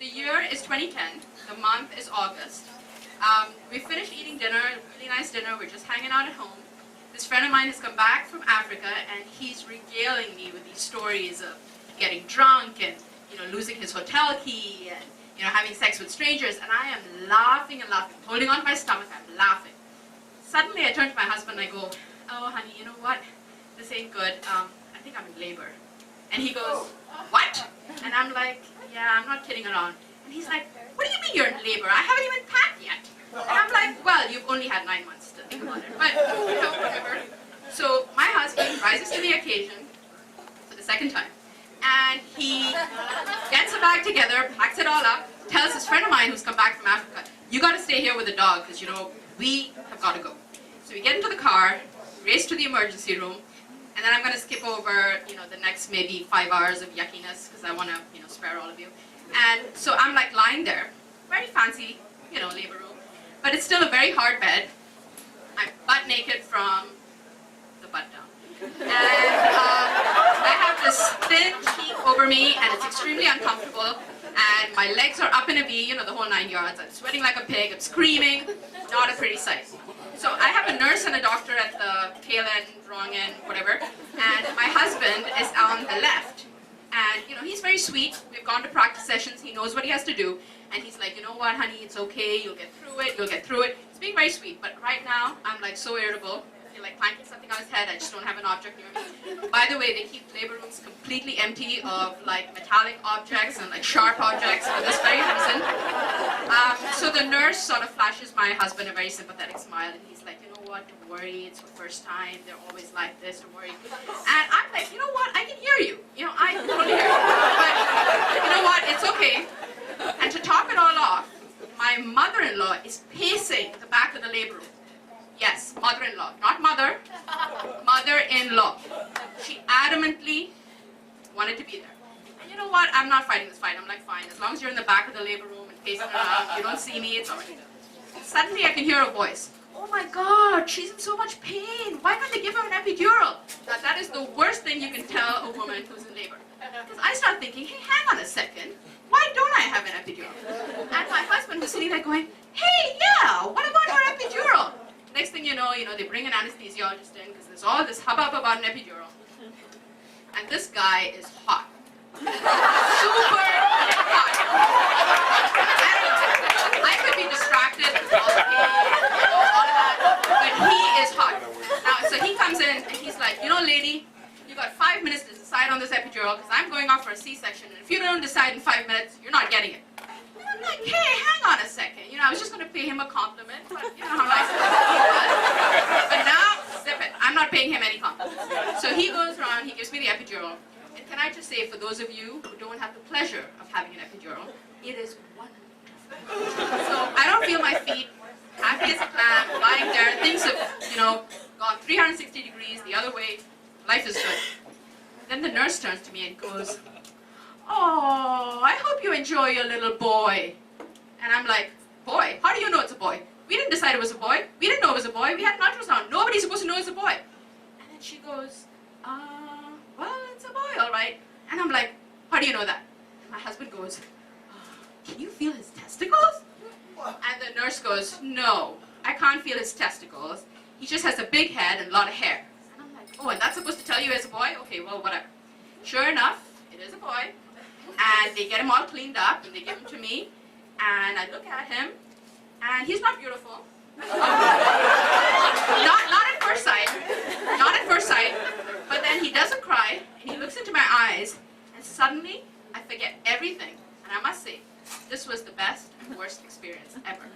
The year is 2010. The month is August. We finished eating dinner, really nice dinner. We're just hanging out at home. This friend of mine has come back from Africa, and he's regaling me with these stories of getting drunk and losing his hotel key and having sex with strangers. And I am laughing and laughing, holding on to my stomach. I'm laughing. Suddenly, I turn to my husband and I go, "Oh, honey, you know what? This ain't good. I think I'm in labor." And he goes, "What?" And I'm like, "Yeah, I'm not kidding around." And he's like, "What do you mean you're in labor? I haven't even packed yet." And I'm like, "Well, you've only had 9 months to think about it." But, whatever. So my husband rises to the occasion for the second time. And he gets a bag together, packs it all up, tells this friend of mine who's come back from Africa, "You got to stay here with the dog because, we have got to go." So we get into the car, race to the emergency room, and then I'm going to skip over, the next maybe 5 hours of yuckiness because I want to, spare all of you. And so I'm like lying there, very fancy, labor room, but it's still a very hard bed. I'm butt naked from the butt down. And I have this thin sheet over me, and it's extremely uncomfortable, and my legs are up in a V, the whole 9 yards. I'm sweating like a pig, I'm screaming, not a pretty sight. So I have a nurse and a doctor at the tail end, wrong end, whatever, and my husband is on the left. And, he's very sweet. We've gone to practice sessions. He knows what he has to do. And he's like, "You know what, honey, it's okay. You'll get through it. You'll get through it." He's being very sweet. But right now, I'm like so irritable. I feel like clanking something on his head. I just don't have an object near me. By the way, they keep labor rooms completely empty of like metallic objects and like sharp objects for this very reason. So the nurse sort of flashes my husband a very sympathetic smile. And he's like, "You know what, don't worry. It's your first time. They're always like this. Don't worry." And I'm like, "You know what? I can hear you. I can totally hear you. But you know what? It's okay." And to top it all off, my mother-in-law is pacing the back of the labor room. Yes, mother-in-law, not mother, mother-in-law. She adamantly wanted to be there. And you know what? I'm not fighting this fight. I'm like, fine, as long as you're in the back of the labor room and pacing around, you don't see me, it's already done. Suddenly I can hear a voice. "Oh my God, she's in so much pain. Why can't they give her an epidural?" Now that is the worst thing you can tell a woman who's in labor. Because I start thinking, hey, hang on a second. Why don't I have an epidural? And my husband was sitting there going, "Hey, yeah, what about her epidural?" Next thing you know, they bring an anesthesiologist in because there's all this hubbub about an epidural. And this guy is hot. Super hot. And I could be distracted with all the pain, all of that, but he is hot. Now, so he comes in and he's like, "Lady, you got 5 minutes to decide on this epidural because I'm going off for a C-section, and if you don't decide in 5 minutes, you're not getting it." And I'm like, "Hey, hang on a second. I was just going to pay him a compliment, but you know how nice he was. But now, zip it. I'm not paying him any compliments." So he goes around, he gives me the epidural. And can I just say, for those of you who don't have the pleasure of having an epidural, it is wonderful. So I don't feel my feet, happy as a clam, lying there. Things have, gone 360 degrees the other way. Life is good. Then the nurse turns to me and goes, "Oh, I hope you enjoy your little boy." And I'm like, "Boy? How do you know it's a boy? We didn't decide it was a boy. We didn't know it was a boy. We had an ultrasound. Nobody's supposed to know it's a boy." And then she goes, "Well, it's a boy, all right." And I'm like, "How do you know that?" And my husband goes, "Can you feel his testicles?" And the nurse goes, "No, I can't feel his testicles. He just has a big head and a lot of hair." And I'm like, "Oh, and that's supposed to tell you it's a boy? Okay, well, whatever." Sure enough, it is a boy. And they get him all cleaned up, and they give him to me. And I look at him, and he's not beautiful. Not at first sight. Not at first sight. But then he doesn't cry, and he looks into my eyes, and suddenly I forget everything. And I must say, this was the best and worst experience ever.